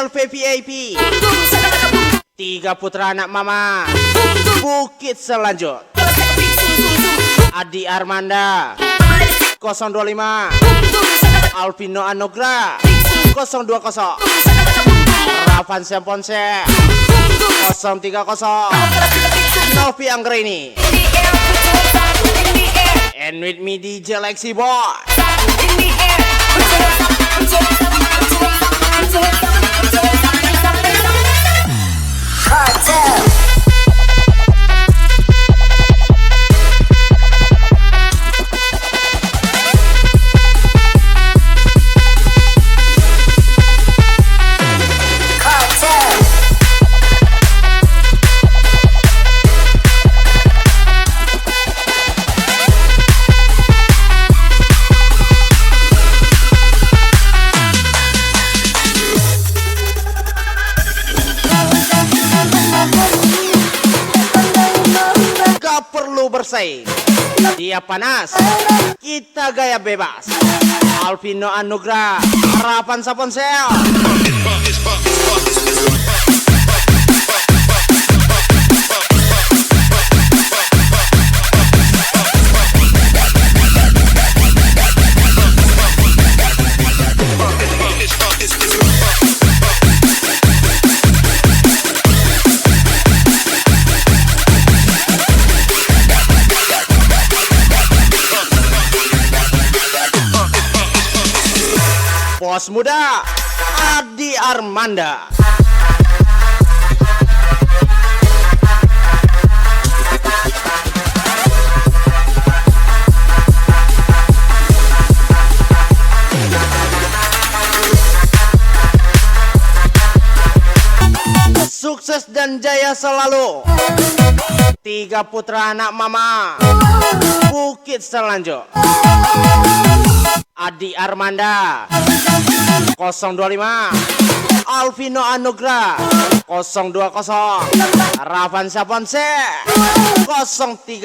Official VVIP 3 putra anak mama Bukit Selanjut, Adi Armanda 025, Alvino Anugrah 020, Ravansa Ponce 030, Novi Anggreni, and with me DJ Lexi Boy. Cartel. Bersaing, dia panas, kita gaya bebas. Alvino Anugrah, Ravansa Ponsel. Bos muda Adi Armanda. Sukses dan jaya selalu 3 putra anak mama Bukit Selanjut, Adi Armanda 025, Alvino Anugrah 020, Ravansa Ponce 030.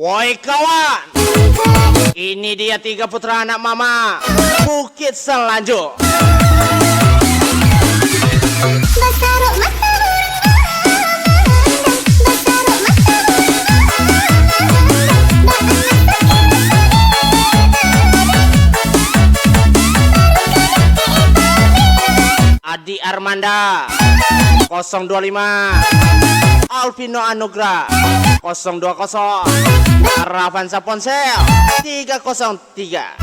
Woi kawan, ini dia 3 putra anak mama Bukit Selanjut. Adi Armanda 025, Alvino Anugrah 020, Ravansa Ponsel 303.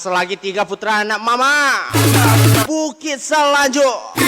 selagi 3 putra anak mama, Bukit Selanjuk.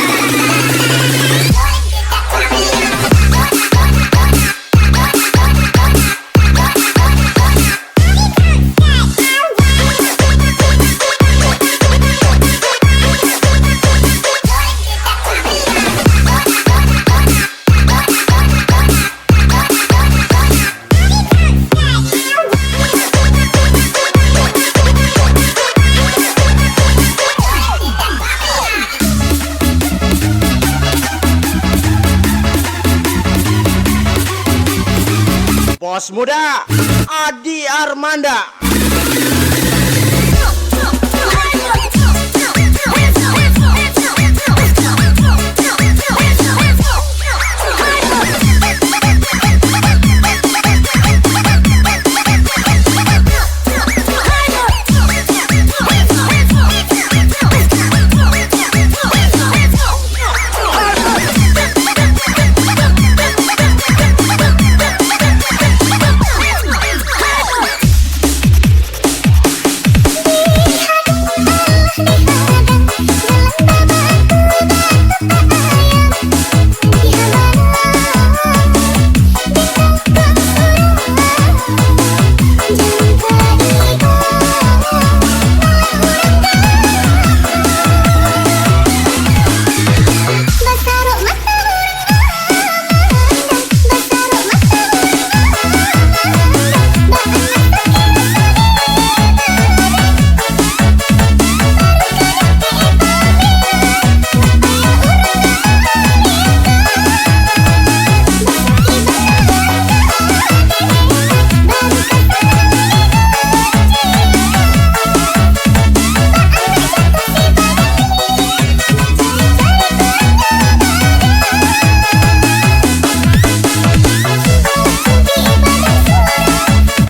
Bos muda Adi Armanda.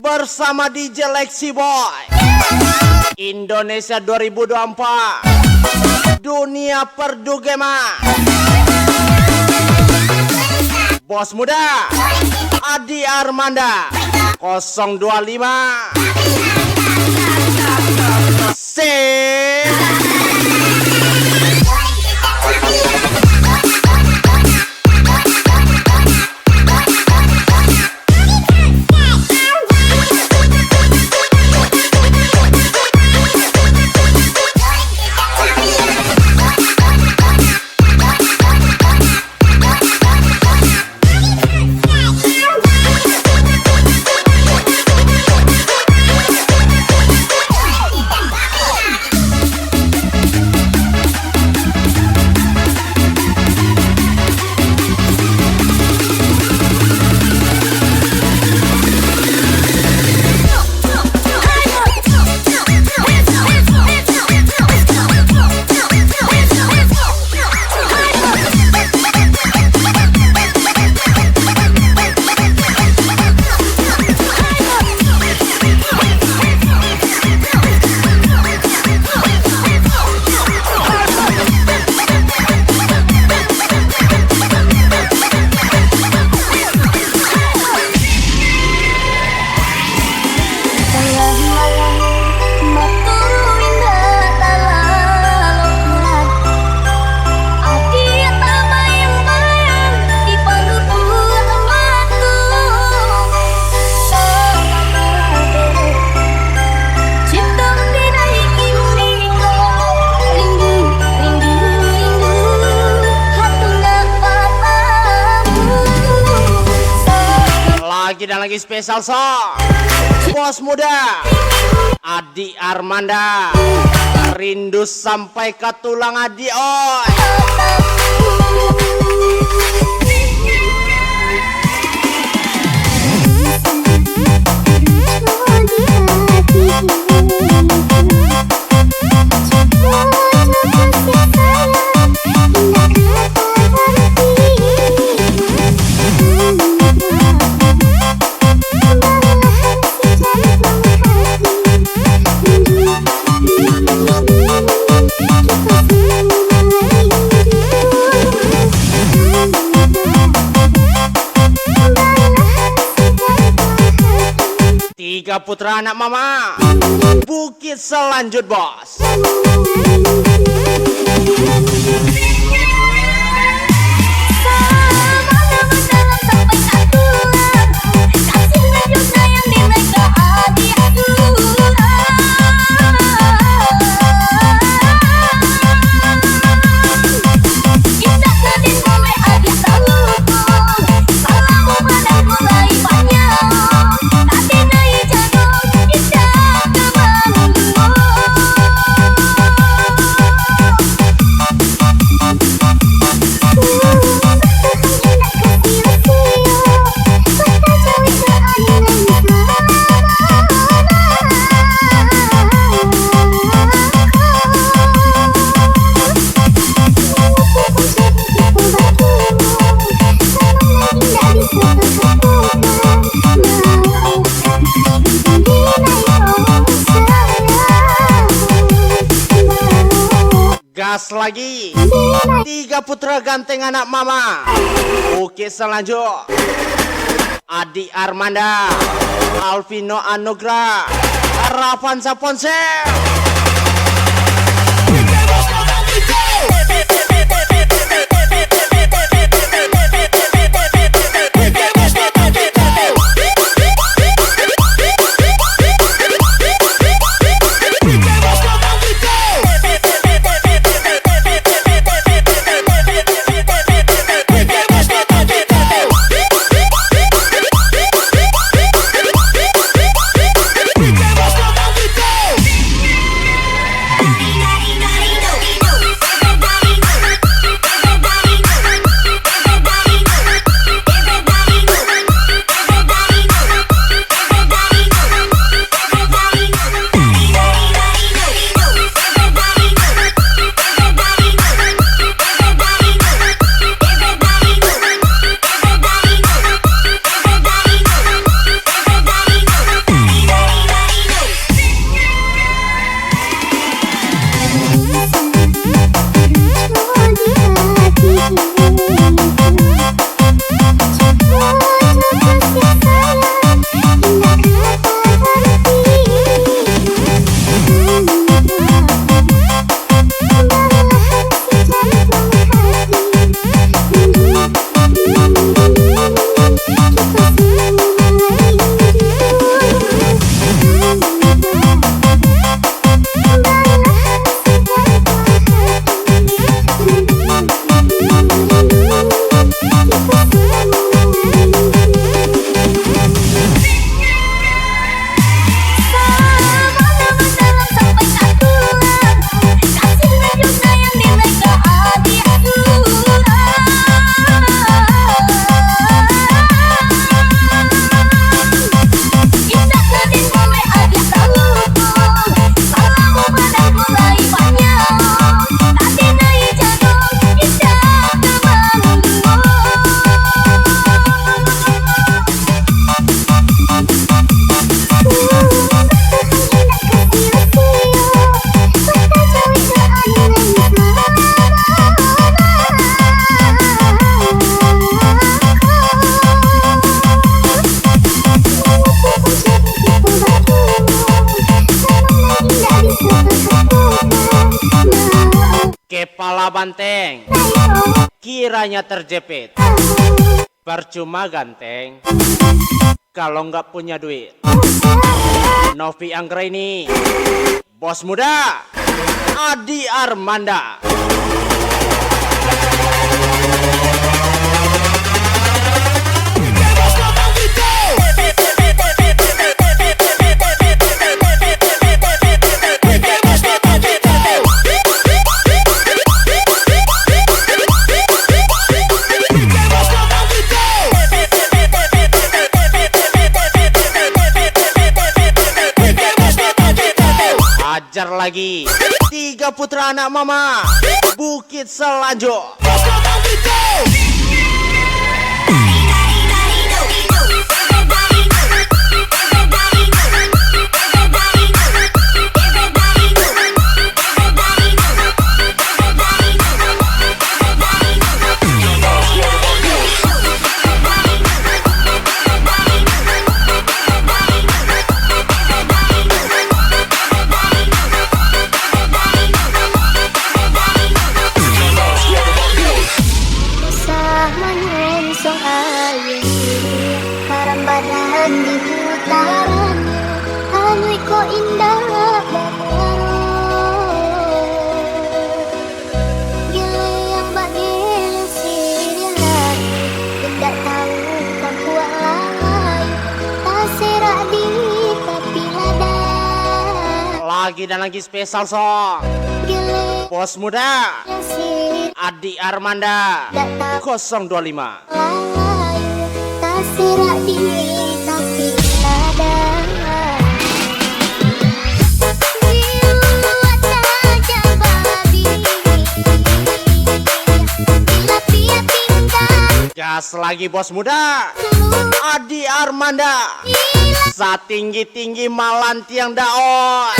Bersama DJ Lexi Boy, Indonesia 2024, dunia perdugema. Bos muda Adi Armanda 025 C. Lagi spesial song Bos muda Adi Armanda, rindu sampai ke tulang Adi oi. Kita Tiga putra anak mama, Bukit Selanjut bos. Gas lagi. Tiga putra ganteng anak mama, Bukit Selanjut, Adi Armanda, Alvino Anugrah, Ravansa Ponsel. Kepala banteng, kiranya terjepit. Percuma ganteng, kalau nggak punya duit. Novi Anggraini, bos muda, Adi Armanda. Ajar lagi. Tiga putra anak mama, Bukit Selanjut. Parang di putaran Ano'y ko indah Gila yang bagil sirihan Tidak tahu kapuak lain Taserak di tapi ladang Lagi dan lagi spesial song Gila Bos Muda yang sirihan Adi Armanda Tidak tahu 025 lain Taserak di tapi ladang Gas lagi bos muda Adi Armanda Satinggi-tinggi malan tiang daon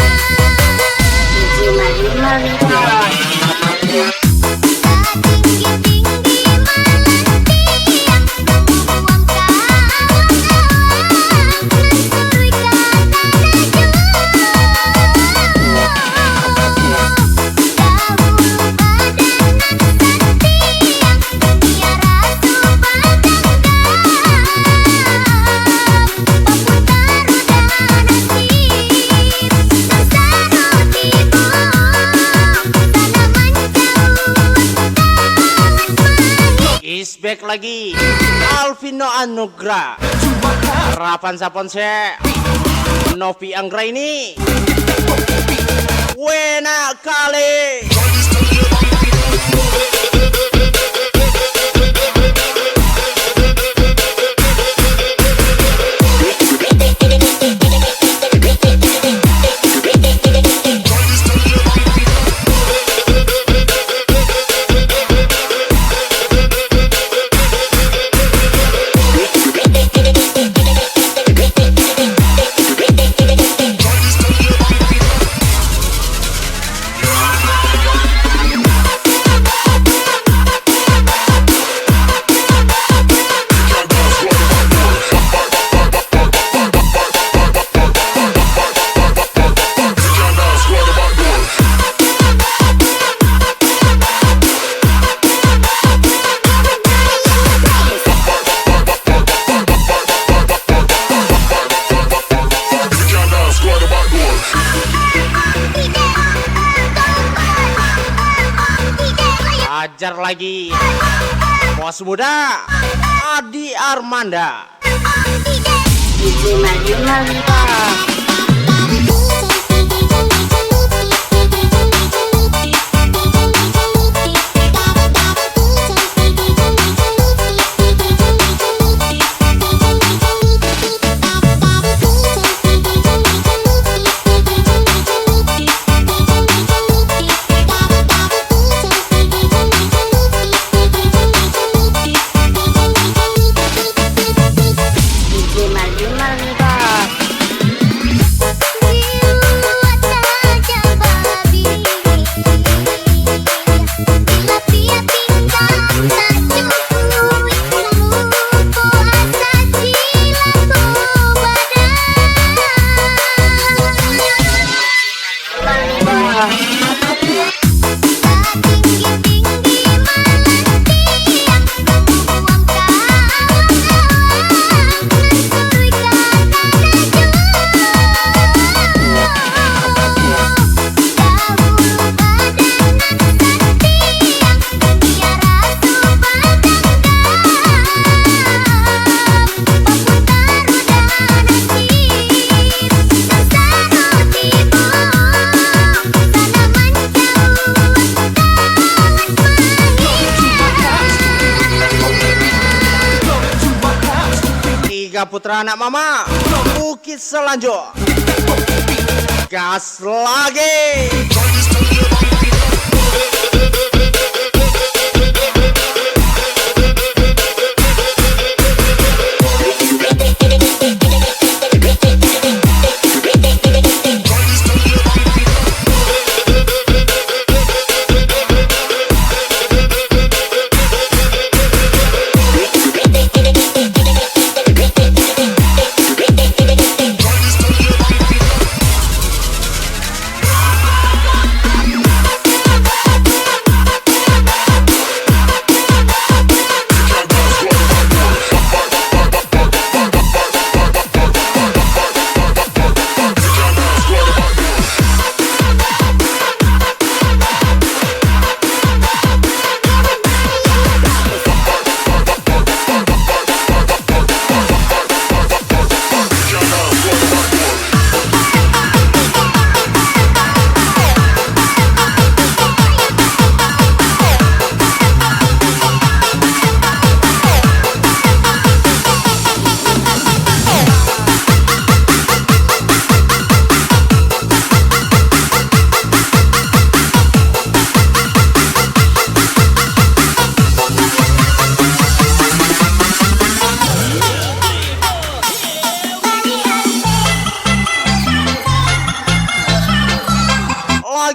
Back lagi Alvino Anugrah Harapan sapon se Novi Anggra ini Wena kali Ajar lagi Bos Muda Adi Armanda Putra anak mama Bukit Selanjut Gas lagi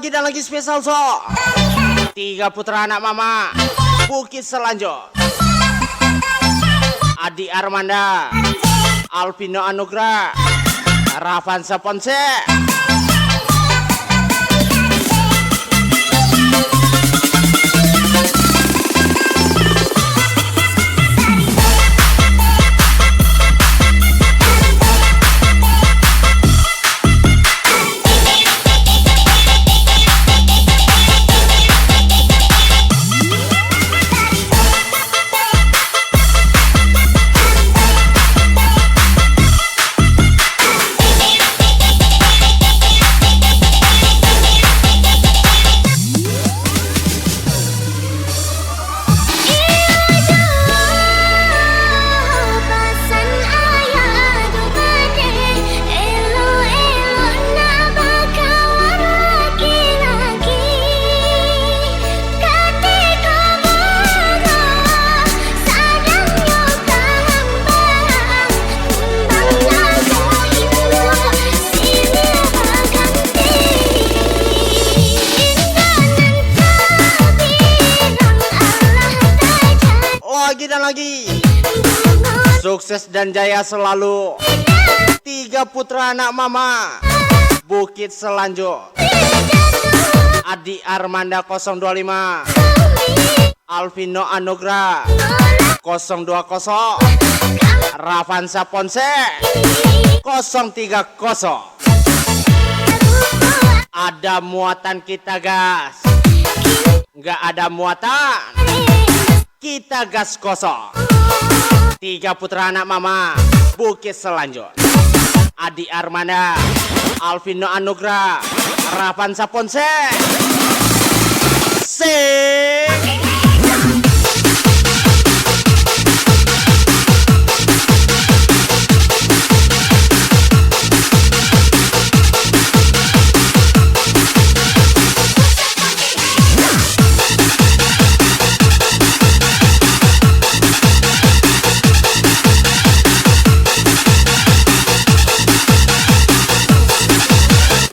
Lagi dan lagi spesial so. 3 putra anak mama Bukit Selanjo, Adi Armanda, Alvino Anugrah, Ravansa Ponce. Lagi dan lagi sukses dan jaya selalu 3 putra anak mama Bukit Selanjo, Adi Armanda 025, Alvino Anugrah 020, Ravansa Ponce 030. Ada muatan kita gas, nggak ada muatan kita gas kosong. 3 putra anak mama Bukit Selanjo, Adi Armanda, Alvino Anugrah, Ravansa Ponce.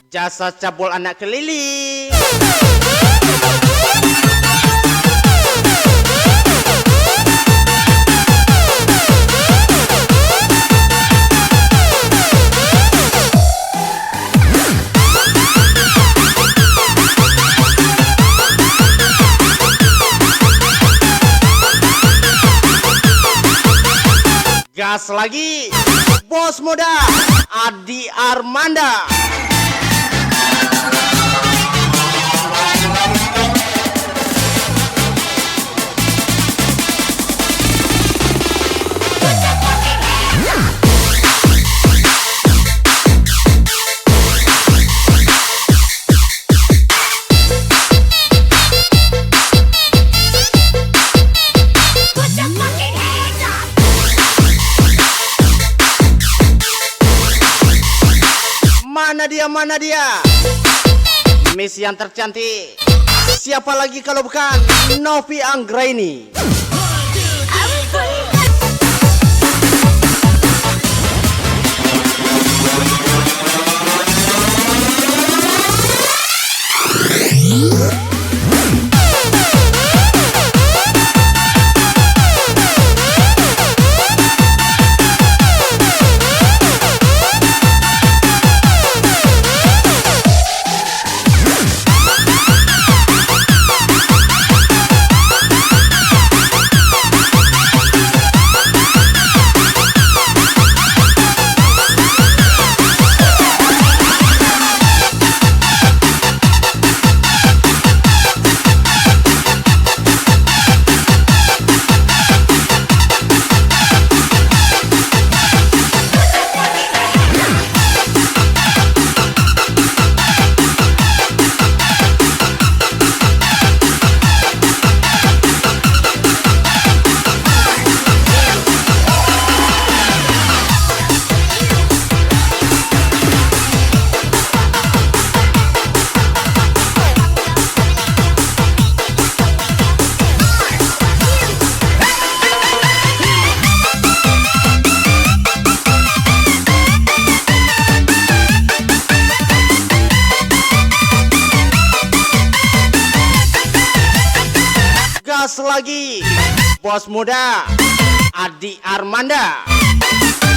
Jasa cabul anak keliling. Gas lagi, bos muda Adi Armanda. Mana dia Miss yang tercantik, siapa lagi kalau bukan Novi Anggraini. lagi bos muda Adi Armanda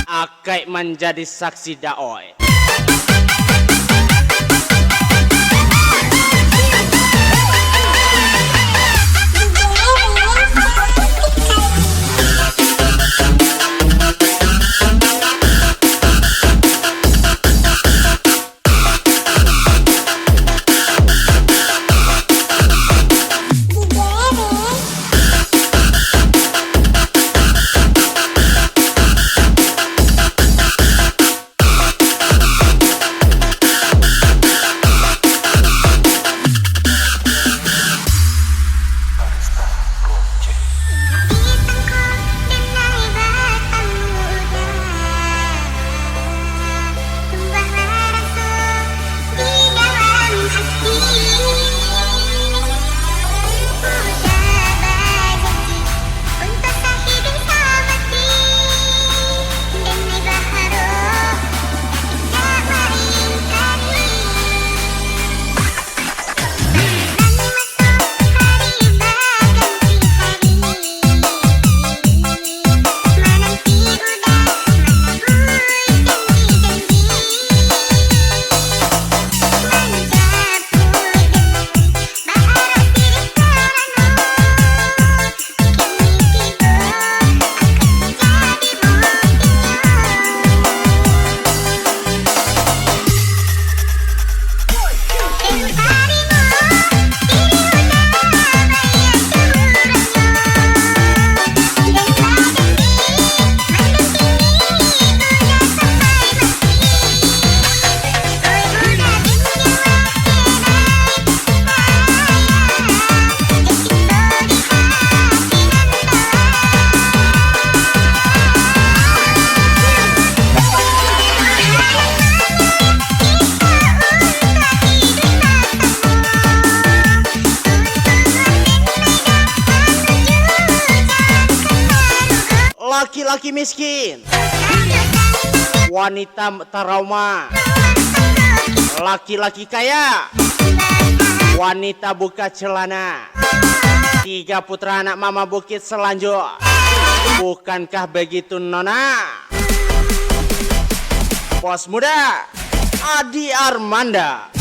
akan menjadi saksi daoi. Laki-laki miskin, wanita trauma, laki-laki kaya, wanita buka celana, 3 putra anak mama Bukit Selanjut. Bukankah begitu nona? Bos muda Adi Armanda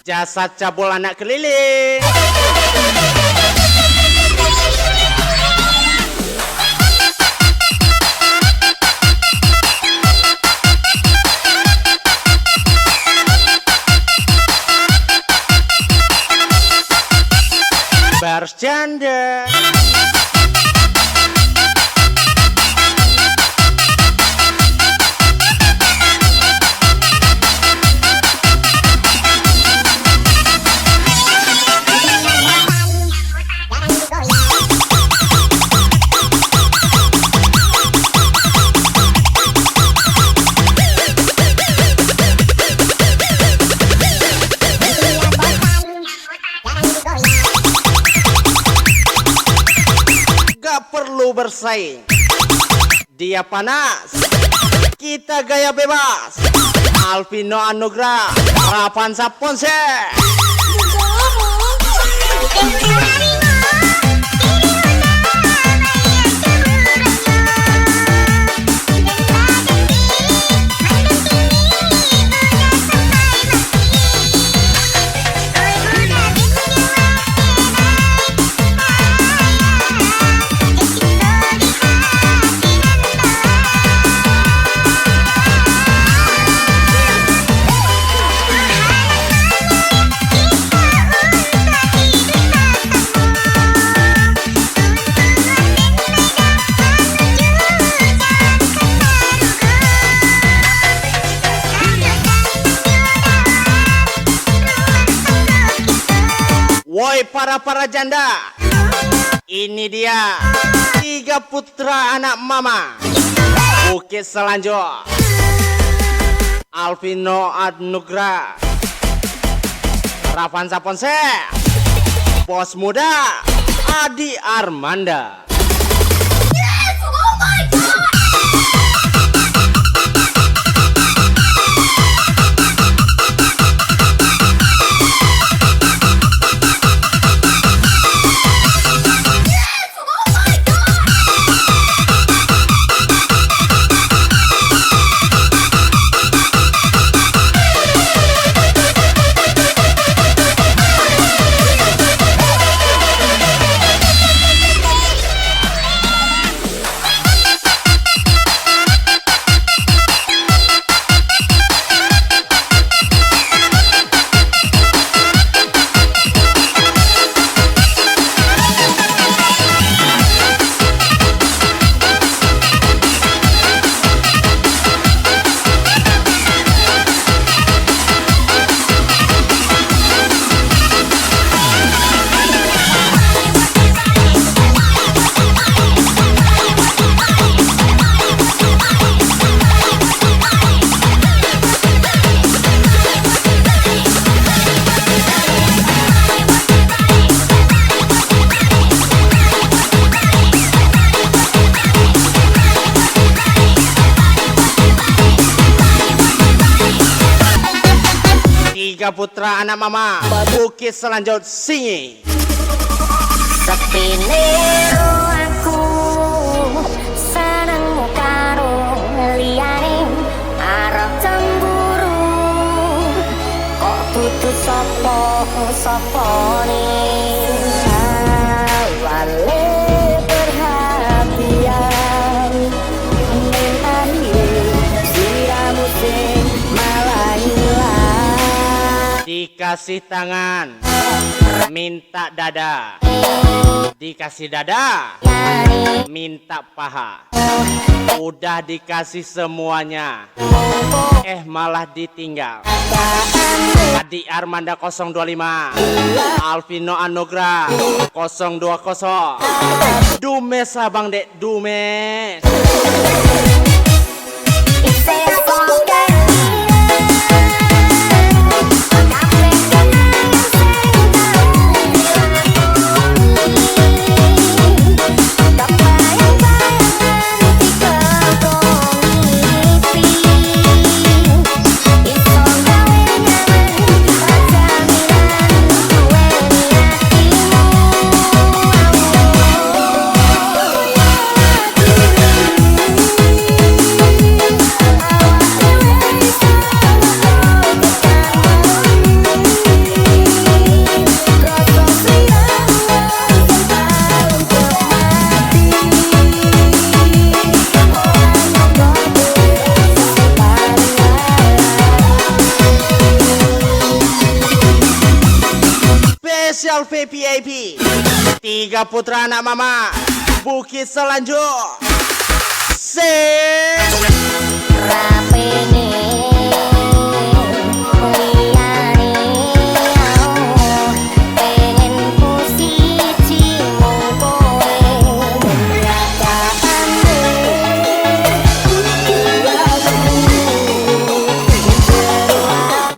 jasad cabul anak keliling. Bercanda. Bersaing, dia panas, kita gaya bebas. Alvino Anugrah, Ravansa Ponce. Woi para janda, ini dia Tiga putra anak mama Bukit Selanjut, Alvino Anugrah, Ravansa Ponce, Bos Muda Adi Armanda. Tiga putra anak mama Bukit Selanjut Singi. Sepine aku senengmu karo liyane arep cemburu kok putus sapa-sapane wale perhatian mentari siramu sing malah hilang. Dikasih tangan minta dada, dikasih dada minta paha. Udah dikasih semuanya malah ditinggal. Adi Armanda 025, Alvino Anugrah 020, Dumes Abang Dek Dumes. Spesial VVIP Tiga putra anak mama Bukit Selanjut Rapene liyane pengen posisi kowe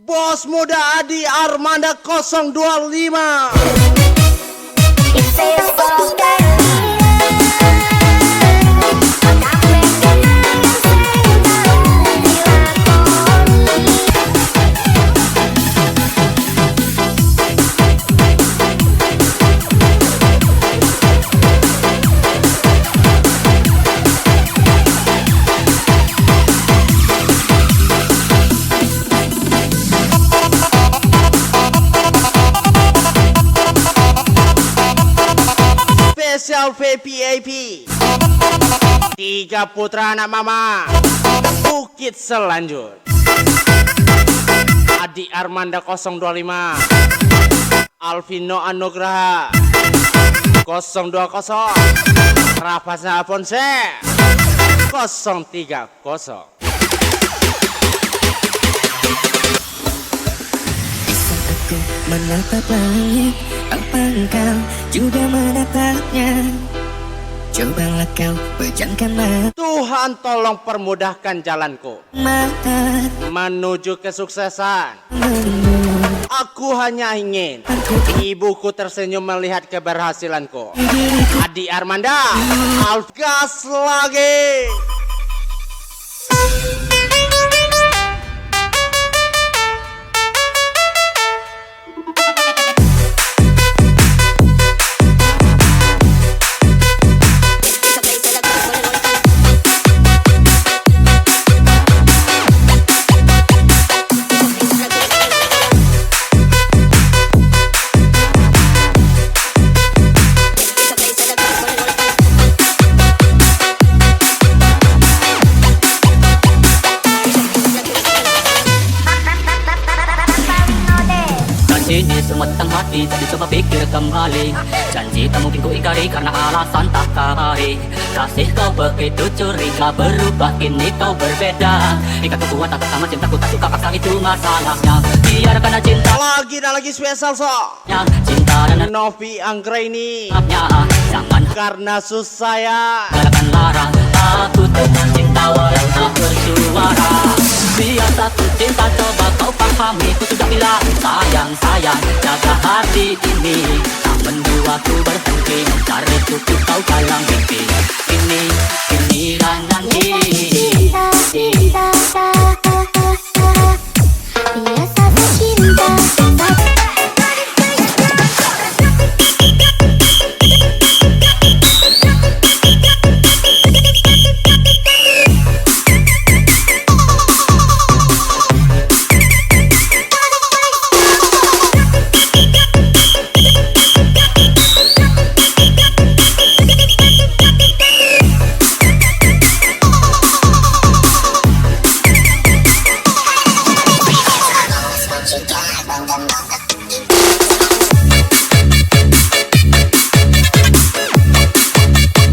Bos Muda Adi Armanda 025. Spesial VVIP Tiga putra anak mama Bukit Selanjut Adi Armanda 025, Alvino Anugrah 020, Ravansa Ponce 030. Menatap langit, apa engkau juga menatapnya? Cobalah kau pejamkan mata Tuhan tolong permudahkan jalanku menuju kesuksesan. Aku hanya ingin ibuku tersenyum melihat keberhasilanku. Adi Armanda, gas lagi. Ini semetang hati jadi coba pikir kembali. Janji tak mungkin ku ingkari karena alasan tak kari. Kasih kau begitu curiga berubah kini kau berbeda. Ikatku kuat tak sama cintaku tak suka paksa itu masalahnya. Biarkan cinta Lagi dan lagi spesial so cinta dan Novi Anggraini. jangan Karena susah ya. galakan larang. Aku tetap cinta walau tak bersuara. Biar satu cinta coba kau pahami. Ku sudah bilang sayang jaga hati ini. Tak membuatku berhenti mencari cukup kau dalam mimpi. Ini dan nanti. Cinta, biasa cinta.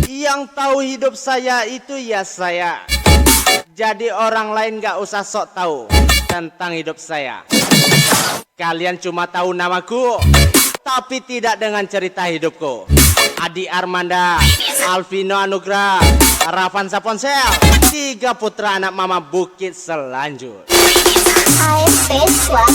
Yang tahu hidup saya itu ya saya. Jadi orang lain gak usah sok tahu tentang hidup saya. Kalian cuma tahu namaku, tapi tidak dengan cerita hidupku. Adi Armanda, Alvino Anugrah, Ravansa Ponsel, 3 putra anak mama Bukit Selanjut. AFP Swag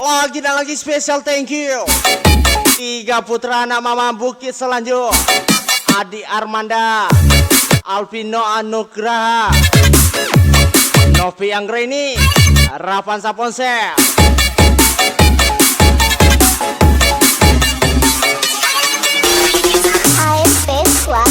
Lagi dan lagi spesial thank you 3 putra anak mama Bukit Selanjut, Adi Armanda, Alvino Anugrah, Novi Anggraini, Ravansa Ponsel. AFP Swag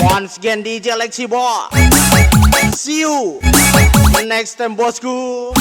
Once again DJ Lexi Boy. See you next time bosku.